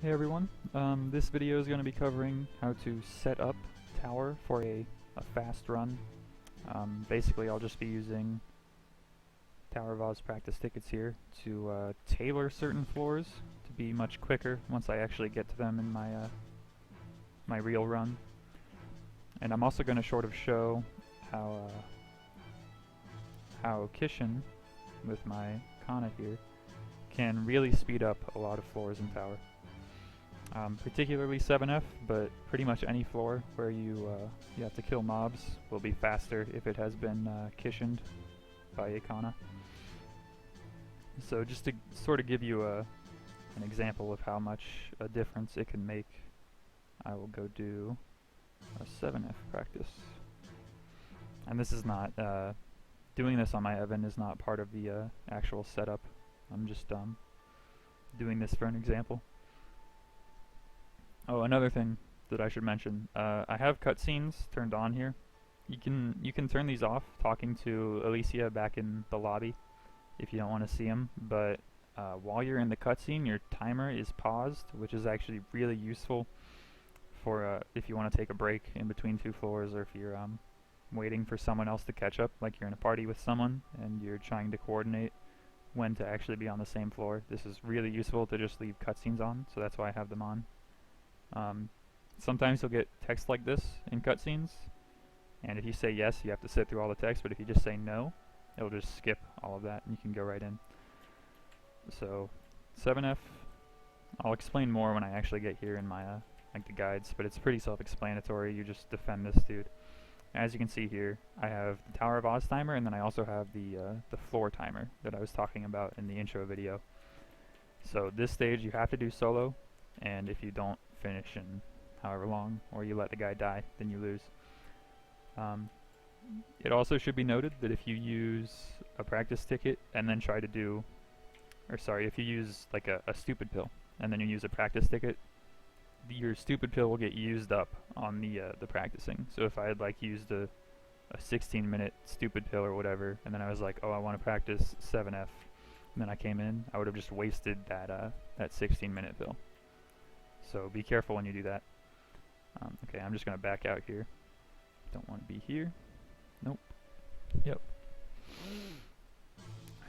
Hey everyone, this video is going to be covering how to set up tower for a fast run. Basically I'll just be using Tower Vaz practice tickets here to tailor certain floors to be much quicker once I actually get to them in my real run. And I'm also going to sort of show how Kishin with my Kana here can really speed up a lot of floors in tower. Particularly 7F, but pretty much any floor where you have to kill mobs will be faster if it has been Kishined by a Kana. So just to sort of give you an example of how much a difference it can make, I will go do a 7F practice. And this is not, doing this on my Evan is not part of the actual setup. I'm just doing this for an example. Oh, another thing that I should mention, I have cutscenes turned on here. You can turn these off talking to Alicia back in the lobby if you don't want to see them, but while you're in the cutscene your timer is paused, which is actually really useful for if you want to take a break in between two floors, or if you're waiting for someone else to catch up, like you're in a party with someone and you're trying to coordinate when to actually be on the same floor. This is really useful to just leave cutscenes on, so that's why I have them on. Sometimes you'll get text like this in cutscenes, and if you say yes, you have to sit through all the text, but if you just say no, it'll just skip all of that and you can go right in. So 7F, I'll explain more when I actually get here in my like the guides, but it's pretty self-explanatory. You just defend this dude. As you can see here, I have the Tower of Oz timer, and then I also have the floor timer that I was talking about in the intro video. So this stage you have to do solo, and if you don't finish in however long, or you let the guy die, then you lose. It also should be noted that if you use a practice ticket and then try to do, or sorry, if you use like a stupid pill and then you use a practice ticket, your stupid pill will get used up on the practicing. So if I had like used a 16-minute stupid pill or whatever, and then I was like, oh, I want to practice 7F, and then I came in, I would have just wasted that 16-minute pill. So be careful when you do that. Okay, I'm just going to back out here. Don't want to be here. Nope. Yep.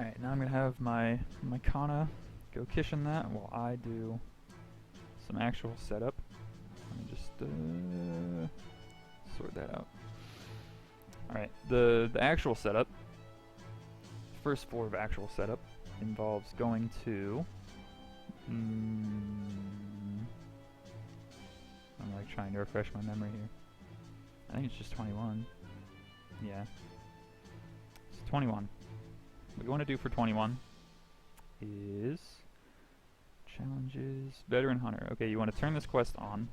Alright, now I'm going to have my Kana go Kishin that while I do some actual setup. Let me just sort that out. Alright, the actual setup, first floor of actual setup, involves going to... I'm like trying to refresh my memory here. I think it's just 21. Yeah. It's 21. What you want to do for 21 is challenges, veteran hunter. Okay, you want to turn this quest on.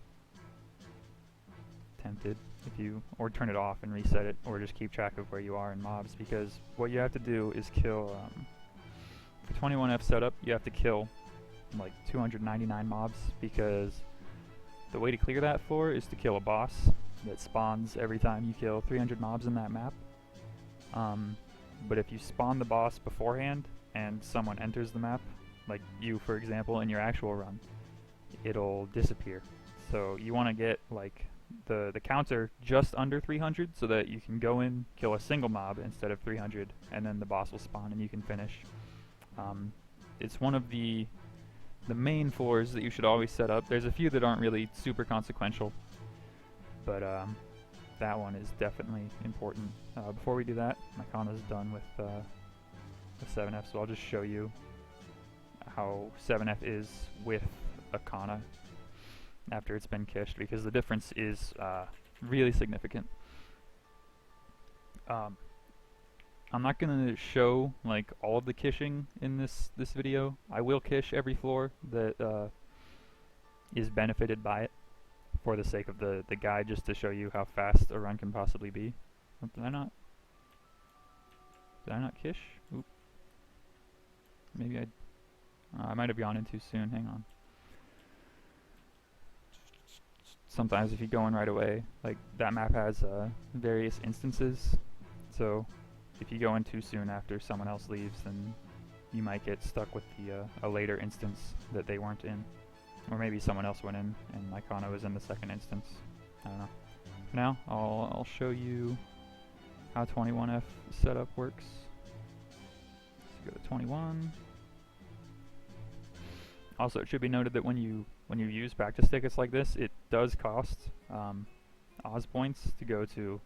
Tempted, or turn it off and reset it, or just keep track of where you are in mobs, because what you have to do is kill, for 21F setup, you have to kill like 299 mobs, because the way to clear that floor is to kill a boss that spawns every time you kill 300 mobs in that map. But if you spawn the boss beforehand and someone enters the map, like you for example in your actual run, it'll disappear. So you want to get like the counter just under 300 so that you can go in, kill a single mob instead of 300, and then the boss will spawn and you can finish. It's one of the main floors that you should always set up. There's a few that aren't really super consequential, but that one is definitely important. Before we do that, my Kana's done with 7F, so I'll just show you how 7F is with a Kana after it's been kished, because the difference is really significant. I'm not gonna show like all of the kishing in this video. I will kish every floor that is benefited by it, for the sake of the guide, just to show you how fast a run can possibly be. Did I not kish? Oop. Maybe I might have gone in too soon. Hang on. Sometimes if you go in right away, like that map has various instances, so if you go in too soon after someone else leaves, then you might get stuck with a later instance that they weren't in. Or maybe someone else went in and my Kana was in the second instance. I don't know. For now, I'll show you how 21F setup works. Let's go to 21. Also, it should be noted that when you use practice tickets like this, it does cost Oz points to go to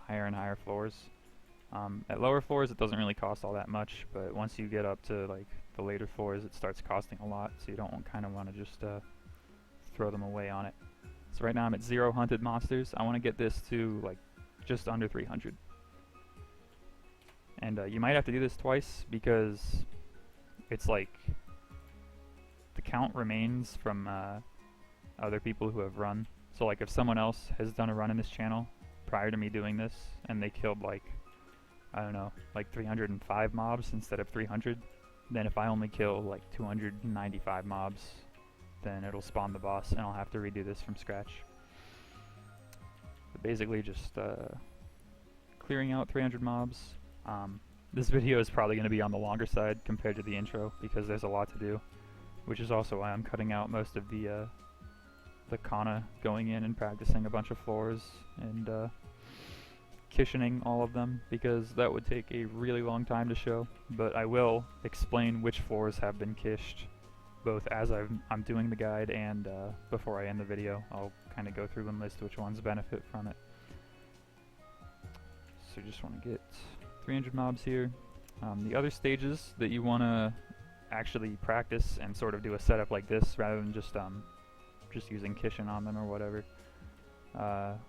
higher and higher floors. At lower floors, it doesn't really cost all that much, but once you get up to like the later floors, it starts costing a lot. So you don't kind of want to just throw them away on it. So right now I'm at 0 hunted monsters. I want to get this to like just under 300. And you might have to do this twice because it's like the count remains from other people who have run. So like if someone else has done a run in this channel prior to me doing this and they killed like, I don't know, like 305 mobs instead of 300, then if I only kill like 295 mobs, then it'll spawn the boss and I'll have to redo this from scratch. But basically just clearing out 300 mobs. This video is probably going to be on the longer side compared to the intro because there's a lot to do, which is also why I'm cutting out most of the Kana going in and practicing a bunch of floors and kitchening all of them, because that would take a really long time to show. But I will explain which floors have been kished, both as I'm doing the guide and before I end the video. I'll kind of go through and list which ones benefit from it. So you just want to get 300 mobs here. The other stages that you want to actually practice and sort of do a setup like this rather than just using Kishin on them or whatever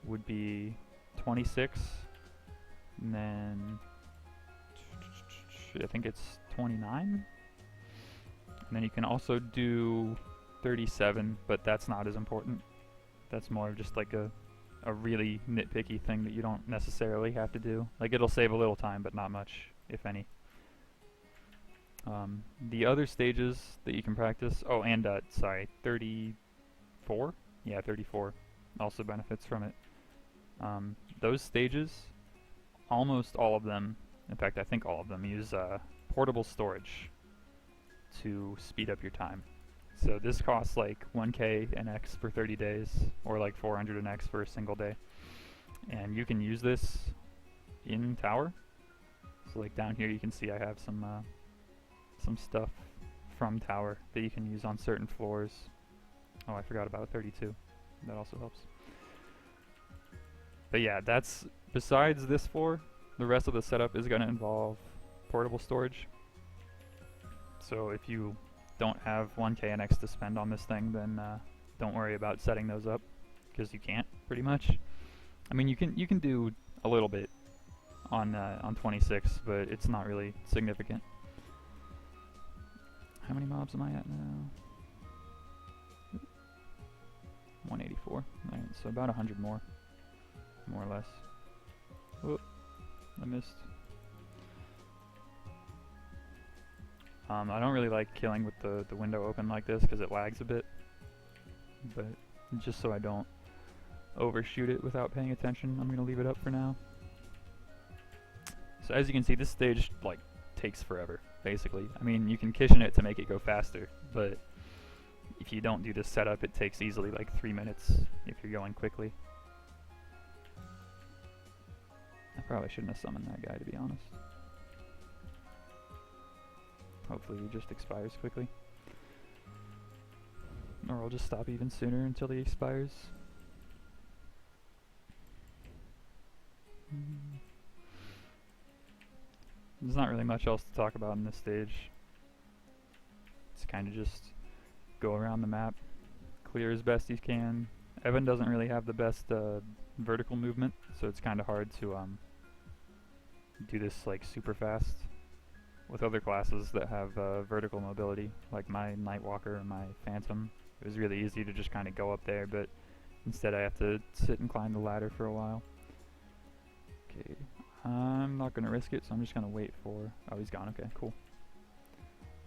would be 26, and then I think it's 29, and then you can also do 37, but that's not as important. That's more of just like a really nitpicky thing that you don't necessarily have to do. Like it'll save a little time, but not much, if any. The other stages that you can practice, oh, and sorry, 34? Yeah, 34 also benefits from it. Those stages, almost all of them, in fact I think all of them, use portable storage to speed up your time. So this costs like 1k an X for 30 days, or like 400 an X for a single day. And you can use this in tower. So like down here you can see I have some stuff from tower that you can use on certain floors. Oh, I forgot about 32. That also helps. But yeah, that's, besides this floor, the rest of the setup is going to involve portable storage. So if you don't have 1k and X to spend on this thing, then don't worry about setting those up, because you can't, pretty much. I mean, you can do a little bit on 26, but it's not really significant. How many mobs am I at now? 184. Alright, so about 100 more or less. Whoop, I missed. I don't really like killing with the window open like this because it lags a bit, but just so I don't overshoot it without paying attention, I'm going to leave it up for now. So as you can see, this stage like takes forever, basically. I mean, you can kitchen it to make it go faster, but if you don't do this setup, it takes easily like 3 minutes if you're going quickly. I probably shouldn't have summoned that guy, to be honest. Hopefully he just expires quickly. Or I'll just stop even sooner until he expires. There's not really much else to talk about in this stage. It's kind of just go around the map, clear as best you can. Evan doesn't really have the best vertical movement, so it's kind of hard to do this like super fast. With other classes that have vertical mobility, like my Nightwalker or my Phantom, it was really easy to just kind of go up there, but instead I have to sit and climb the ladder for a while. Okay, I'm not going to risk it, so I'm just going to wait for... Oh, he's gone. Okay, cool.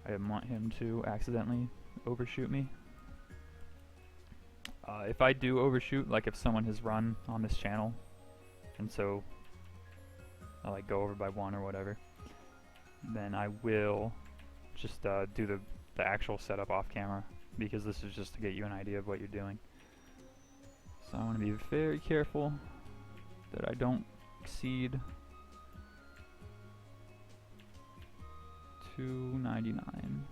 I didn't want him to accidentally overshoot me. If I do overshoot, like if someone has run on this channel, and so I like go over by 1 or whatever, then I will just do the actual setup off camera. because this is just to get you an idea of what you're doing. So I want to be very careful that I don't exceed 299.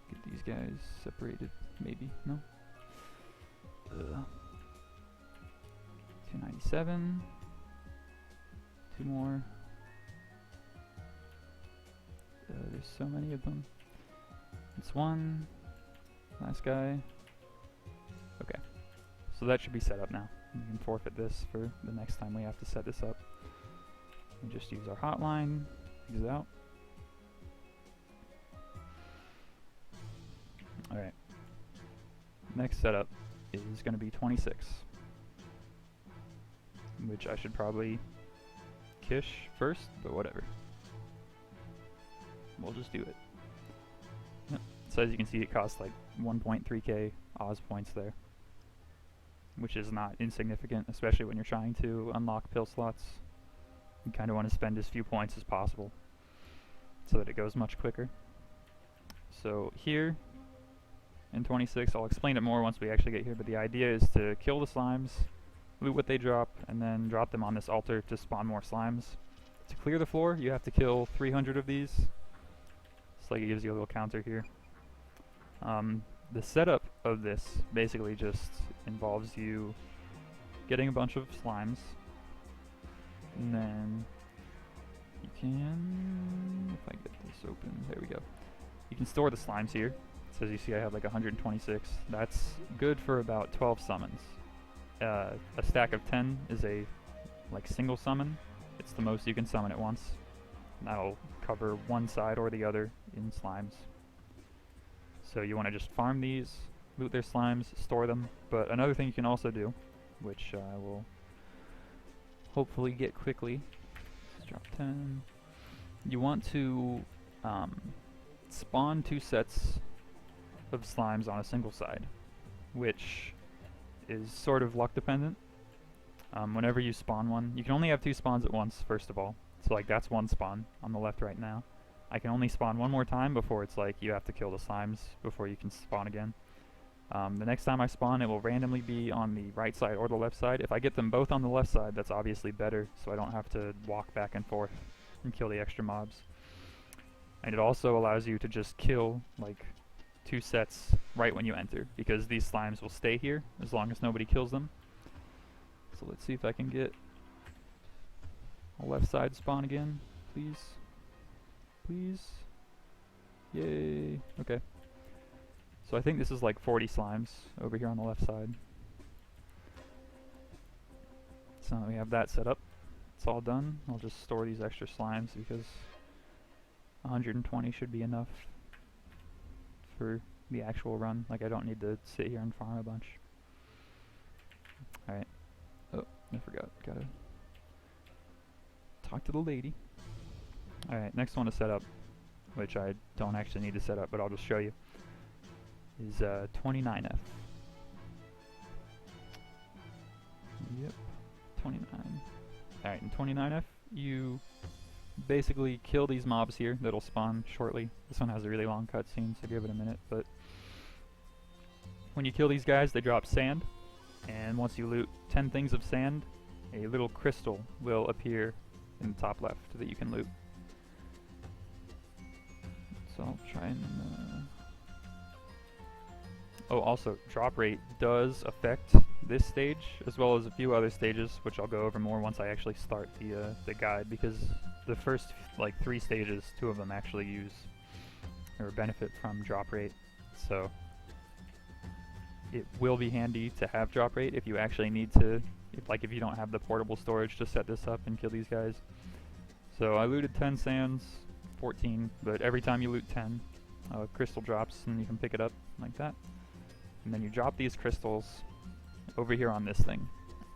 Get these guys separated, maybe, no? 297. Two more. There's so many of them. It's one. Last guy. Okay. So that should be set up now. We can forfeit this for the next time we have to set this up. We just use our hotline. Exit out. Alright. Next setup is going to be 26. Which I should probably kish first, but whatever. We'll just do it. Yep. So as you can see, it costs like 1.3k Oz points there, which is not insignificant, especially when you're trying to unlock pill slots. You kind of want to spend as few points as possible so that it goes much quicker. So here in 26, I'll explain it more once we actually get here, but the idea is to kill the slimes, loot what they drop, and then drop them on this altar to spawn more slimes. To clear the floor, you have to kill 300 of these. It's like it gives you a little counter here. The setup of this basically just involves you getting a bunch of slimes, and then you can, if I get this open, there we go. You can store the slimes here. So as you see, I have like 126. That's good for about 12 summons. A stack of 10 is a like single summon. It's the most you can summon at once. And that'll cover one side or the other in slimes. So you want to just farm these, loot their slimes, store them. But another thing you can also do, which I will hopefully get quickly. Let's drop 10. You want to spawn 2 sets of slimes on a single side, which is sort of luck dependent. Whenever you spawn one, you can only have 2 spawns at once, first of all. So like that's one spawn on the left right now. I can only spawn one more time before it's like you have to kill the slimes before you can spawn again. The next time I spawn, it will randomly be on the right side or the left side. If I get them both on the left side, that's obviously better, so I don't have to walk back and forth and kill the extra mobs. And it also allows you to just kill like 2 sets right when you enter, because these slimes will stay here as long as nobody kills them. So let's see if I can get a left side spawn again, please. Please. Yay. Okay. So I think this is like 40 slimes over here on the left side. So now we have that set up. It's all done. I'll just store these extra slimes because 120 should be enough for the actual run. Like I don't need to sit here and farm a bunch. Alright. Oh, I forgot. Gotta talk to the lady. Alright, next one to set up, which I don't actually need to set up, but I'll just show you, is 29F. Yep, 29. Alright, in 29F, you basically kill these mobs here that'll spawn shortly. This one has a really long cutscene, so give it a minute, but when you kill these guys, they drop sand, and once you loot 10 things of sand, a little crystal will appear in the top left that you can loot. So I'll try and oh, also, drop rate does affect this stage, as well as a few other stages, which I'll go over more once I actually start the guide, because the first like 3 stages, 2 of them actually use or benefit from drop rate. So it will be handy to have drop rate if you actually need to, if you don't have the portable storage to set this up and kill these guys. So I looted 10 sands, 14, but every time you loot 10, crystal drops and you can pick it up like that. And then you drop these crystals over here on this thing.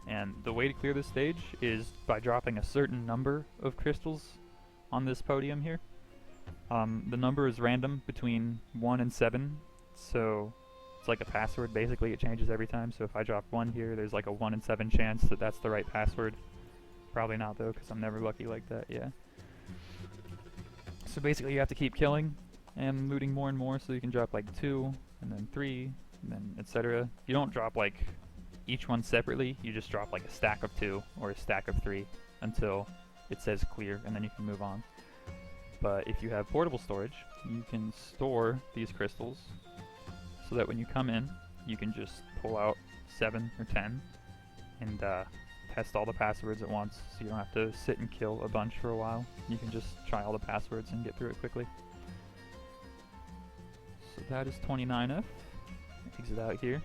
And the way to clear this stage is by dropping a certain number of crystals on this podium here. The number is random between 1 and 7, so it's like a password. Basically, it changes every time. So if I drop 1 here, there's like a 1 in 7 chance that that's the right password. Probably not though, because I'm never lucky like that, yeah. So basically you have to keep killing and looting more and more, so you can drop like 2, and then 3, and then etc. You don't drop like each one separately, you just drop like a stack of 2 or a stack of 3 until it says clear, and then you can move on. But if you have portable storage, you can store these crystals so that when you come in, you can just pull out 7 or 10 and test all the passwords at once, so you don't have to sit and kill a bunch for a while. You can just try all the passwords and get through it quickly. So that is 29F. Exit out here.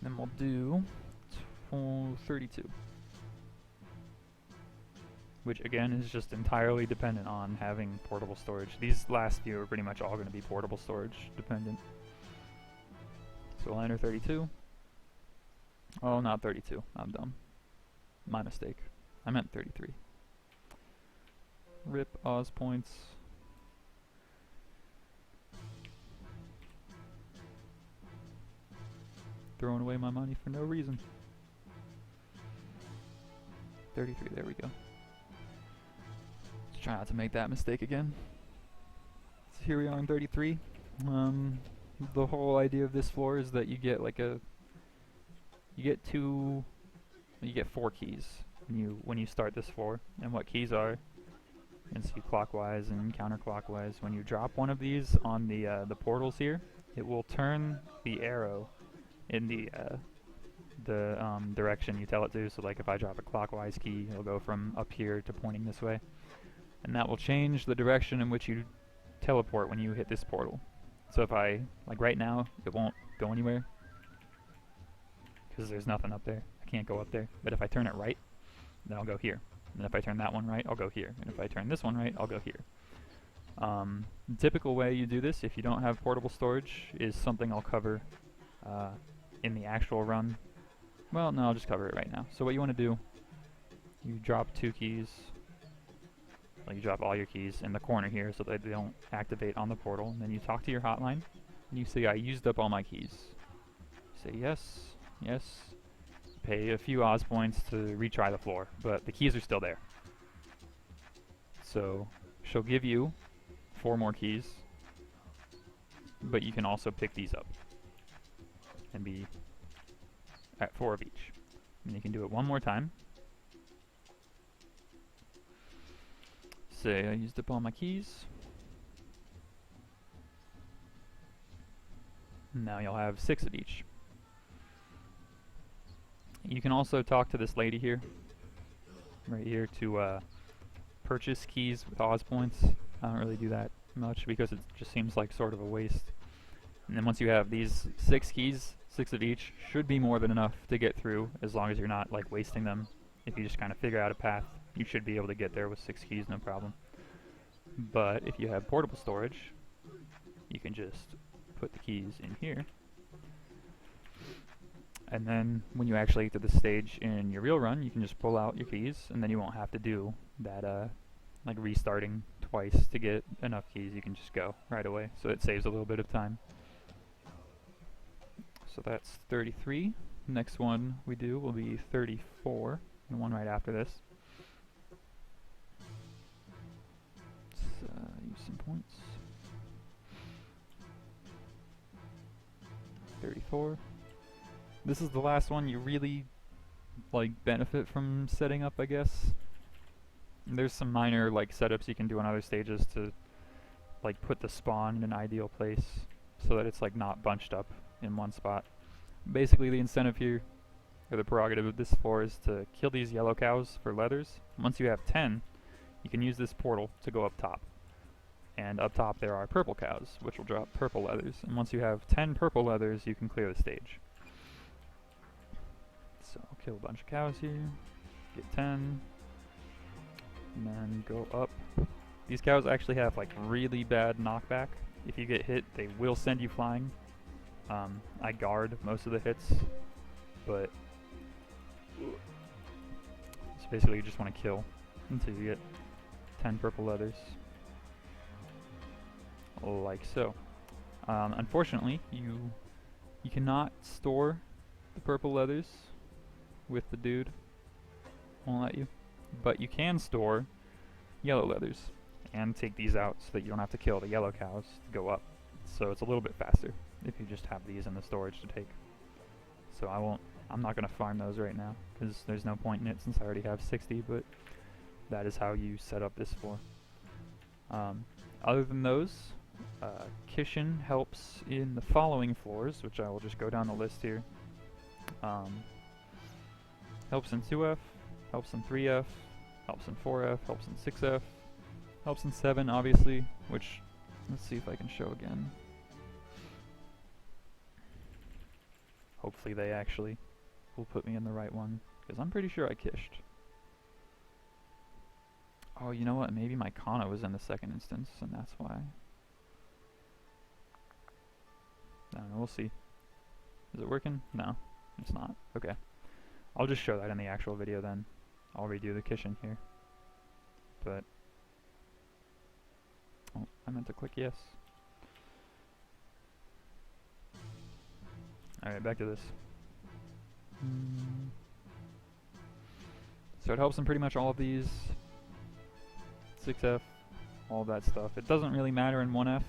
Then we'll do 32. Which again is just entirely dependent on having portable storage. These last few are pretty much all going to be portable storage dependent. So we'll enter 32. Oh, not 32. I'm dumb. My mistake. I meant 33. Rip Oz points. Throwing away my money for no reason. 33, there we go. Let's try not to make that mistake again. So here we are in 33. The whole idea of this floor is that you get like you get 4 keys when you start this floor. And what keys are, you can see clockwise and counterclockwise. When you drop one of these on the portals here, it will turn the arrow in the direction you tell it to. So like if I drop a clockwise key, it'll go from up here to pointing this way. And that will change the direction in which you teleport when you hit this portal. So if like right now, it won't go anywhere because there's nothing up there. I can't go up there. But if I turn it right, then I'll go here. And if I turn that one right, I'll go here. And if I turn this one right, I'll go here. The typical way you do this, if you don't have portable storage, is something I'll cover in the actual run. Well, no, I'll just cover it right now. So what you want to do, you drop 2 keys. Well, you drop all your keys in the corner here so that they don't activate on the portal. And then you talk to your hotline, and you say, I used up all my keys. Say yes, yes. Pay a few Oz points to retry the floor, but the keys are still there. So she'll give you 4 more keys, but you can also pick these up and be at 4 of each. And you can do it one more time. Say I used up all my keys. Now you'll have 6 of each. You can also talk to this lady here, right here, to purchase keys with Oz points. I don't really do that much because it just seems like sort of a waste. And then once you have these 6 keys, 6 of each, should be more than enough to get through, as long as you're not like wasting them. If you just kind of figure out a path, you should be able to get there with 6 keys, no problem. But if you have portable storage, you can just put the keys in here. And then when you actually get to the stage in your real run, you can just pull out your keys, and then you won't have to do that like restarting twice to get enough keys. You can just go right away, so it saves a little bit of time. So that's 33. Next one we do will be 34, the one right after this. Let's use some points. 34. This is the last one you really like benefit from setting up, I guess. There's some minor like setups you can do on other stages to like put the spawn in an ideal place so that it's like not bunched up in one spot. Basically the incentive here, or the prerogative of this floor, is to kill these yellow cows for leathers. Once you have 10, you can use this portal to go up top. And up top there are purple cows, which will drop purple leathers. And once you have 10 purple leathers, you can clear the stage. So I'll kill a bunch of cows here, get 10, and then go up. These cows actually have like really bad knockback. If you get hit, they will send you flying. I guard most of the hits, but so basically you just want to kill until you get 10 purple leathers. Like so. Unfortunately, you cannot store the purple leathers with the dude. Won't let you. But you can store yellow leathers and take these out so that you don't have to kill the yellow cows to go up. so it's a little bit faster if you just have these in the storage to take. So I'm not going to farm those right now, because there's no point in it since I already have 60, but that is how you set up this floor. Other than those, Kishin helps in the following floors, which I will just go down the list here. Helps in 2F, helps in 3F, helps in 4F, helps in 6F, helps in 7 obviously, which, let's see if I can show again. Hopefully they actually will put me in the right one, because I'm pretty sure I kished. Oh, you know what, maybe my Kana was in the second instance, and that's why. I don't know, we'll see. Is it working? No, it's not. Okay. I'll just show that in the actual video then. I'll redo the Kishin here. But... oh, I meant to click yes. Alright, back to this. So it helps in pretty much all of these. 6F, all that stuff. It doesn't really matter in 1F,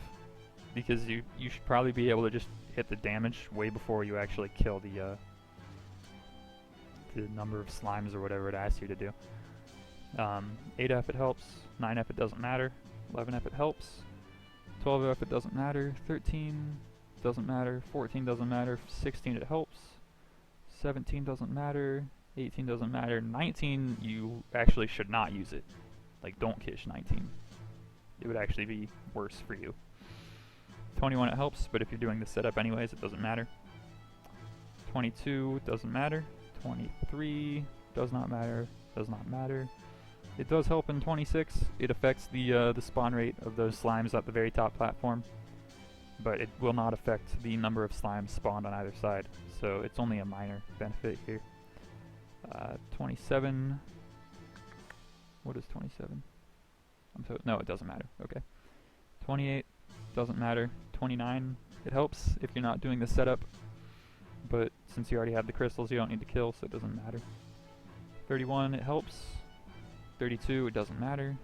because you should probably be able to just hit the damage way before you actually kill the number of slimes or whatever it asks you to do. 8F it helps, 9F it doesn't matter, 11F it helps, 12F it doesn't matter, 13 doesn't matter, 14 doesn't matter, 16 it helps, 17 doesn't matter, 18 doesn't matter, 19 you actually should not use it. Like, don't kish 19. It would actually be worse for you. 21 it helps, but if you're doing the setup anyways, it doesn't matter. 22 doesn't matter. 23 does not matter. Does not matter. It does help in 26. It affects the spawn rate of those slimes at the very top platform, but it will not affect the number of slimes spawned on either side. So it's only a minor benefit here. 27. What is 27? No, it doesn't matter. Okay. 28 doesn't matter. 29, it helps if you're not doing the setup, but since you already have the crystals, you don't need to kill, so it doesn't matter. 31, it helps. 32, it doesn't matter.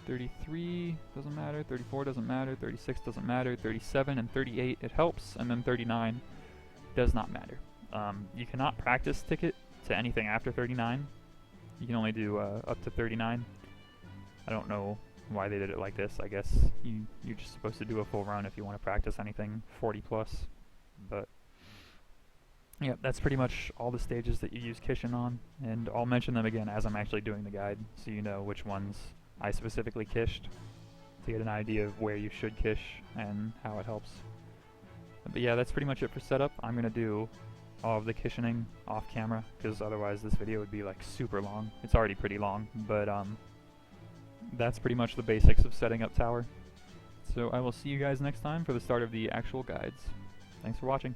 33 doesn't matter. 34 doesn't matter. 36 doesn't matter. 37 and 38, it helps, and then 39 does not matter. You cannot practice ticket to anything after 39. You can only do up to 39. I don't know why they did it like this. I guess you're just supposed to do a full run if you want to practice anything 40 plus. But yeah, that's pretty much all the stages that you use Kishin on, and I'll mention them again as I'm actually doing the guide, so you know which ones I specifically kished, to get an idea of where you should kish and how it helps. But yeah, that's pretty much it for setup. I'm gonna do all of the kishining off camera, because otherwise this video would be like super long. It's already pretty long, but that's pretty much the basics of setting up tower. So I will see you guys next time for the start of the actual guides. Thanks for watching.